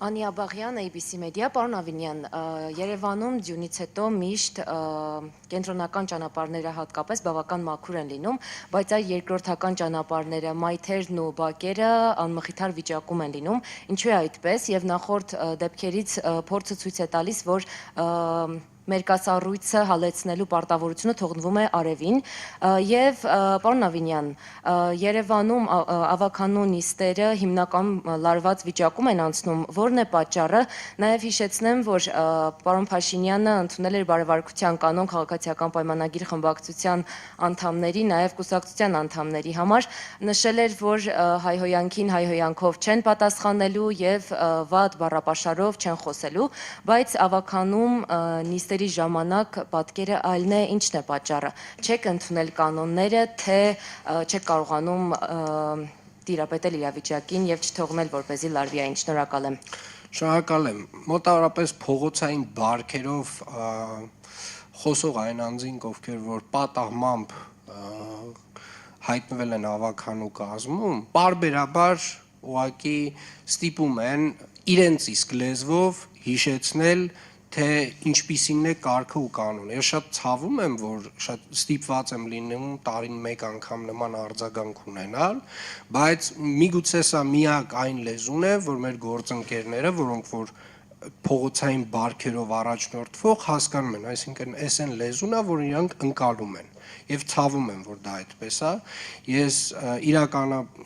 Անի Աբաղյան, ABC Media, պարոն Ավինյան, Երևանում ձյունից հետո միշտ կենտրոնական ճանապարհները հատկապես բավական մաքուր են լինում, բայց այ երկրորդական ճանապարհները, մայթերն ու բակերը անմխիթար վիճակում են լինում։ Ինչու է այդպես եւ նախորդ դեպքերից փորձը ցույց է տալիս, որ մերկասառույցը հալեցնելու պարտավորությունը թողնվում է արևին եւ պարոն Ավինյան, Երևանում ավականու նիստերը հիմնականում լարված վիճակում են անցնում, որն է պատճառը, նաեւ հիշեցնեմ, որ պարոն Փաշինյանը ընդունել էր բարեվարկության կանոն քաղաքացիական պայմանագիր խմբակցության անդամների, նաեւ կուսակցության անդամների համար, նշել էր, որ հայհոյանքին հայհոյանքով չեն պատասխանելու եւ վատ բառապաշարով չեն խոսելու, բայց ավականում նիստերի ժամանակ պատկերը այլն է, ինչն է պատճառը։ Չեք ընդունել կանոնները, թե չեք կարողանում տիրապետել իրավիճակին եւ չթողնել, որպեսզի լարվի այն։ Շնորհակալ եմ։ Շնորհակալ եմ։ Մոտավորապես փողոցային բարքերով խոսող այն անձինք, ովքեր որ պատահմամբ հայտնվել են ավականու կազմում, պարբերաբար ուղղակի ստիպում են իրենց իսկ լեզվով հիշեցնել, թե ինչպիսին է կարգը ու կանոնը։ Ես շատ ցավում եմ, որ շատ ստիպված եմ լինում տարին մեկ անգամ նման արձագանք ունենալ, բայց միգուցե սա միակ այն լեզուն է, որ մեր գործընկերները, որոնք որ փողոցային բարքերով առաջնորդվող հասկանում են, այսինքն այս այն լեզուն է, որ իրանք ընկալում են։ Եվ ցավում եմ, որ դա այդպես է։ Ես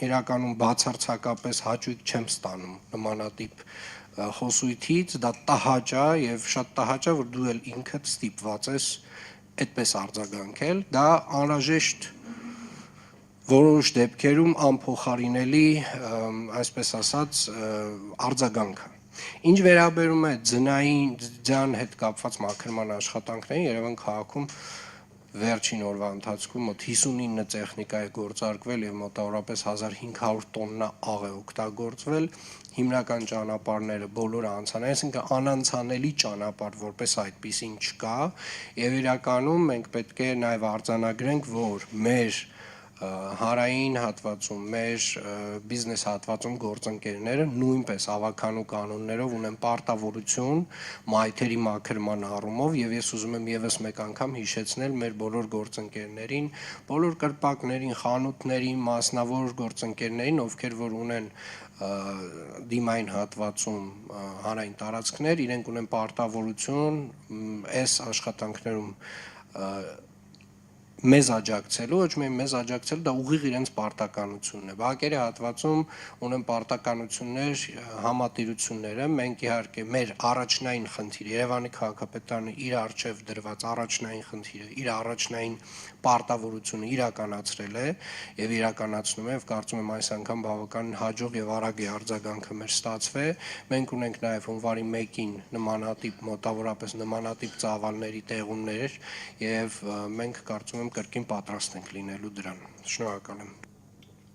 իրականում բացարձակապես հաճույք չեմ ստանում նմանատիպ խոսույթից, դա տհաճ է եւ շատ տհաճ է, որ դու էլ ինքդ ստիպված ես այդպես արձագանքել, դա անհրաժեշտ որոշ դեպքերում անփոխարինելի, այսպես ասած, արձագանք է։ Ինչ վերաբերում է ձյան հետ կապված մաքրման աշխատանքներին, Երևան քաղաքում վերջին օրվա ընթացքում մոտ 59 տեխնիկա է գործարկվել եւ մոտավորապես 1500 տոննա աղ է օգտագործվել, հիմնական ճանապարհները բոլորը անցան, այսինքն անանցանելի ճանապարհ որպես այդպեսին չկա եւ իրականում մենք պետք է նաեւ արձանագրենք, որ մեր հարային հատվածում, մեր բիզնես հատվածում գործընկերները նույնպես ավականու կանոններով ունեն պարտավորություն մայթերի մաքրման առումով եւ ես ուզում եմ եւս մեկ անգամ հիշեցնել մեր բոլոր գործընկերներին, բոլոր կրպակներին, խանութներին, մասնավոր գործընկերներին, ովքեր որ ունեն դիմային հատվածում հանրային տարածքներ, իրենք ունեն պարտավորություն այս աշխատանքներում մեզ աջակցելու, ոչ միայն մեզ աջակցելու, դա ուղիղ իրենց պարտականությունն է։ Բակերի հատվածում ունեն պարտականություններ, համատիրությունները, մենք իհարկե մեր առաջնային խնդիրը, Երևանի քաղաքապետարանը իր արժև դրված առաջնային խնդիրը, իր առաջնային պարտավորությունը իրականացրել է եւ իրականացնում է եւ կարծում եմ այս անգամ բավական հաջող եւ արագ է արձագանքը մեր ստացվել։ Մենք ունենք նաեւ հունվարի 1-ին նմանատիպ մոտավորապես նմանատիպ ծավալների տեղումներ եւ մենք կարծում եմ կրկին պատրաստ ենք լինելու դրան։ Շնորհակալ եմ։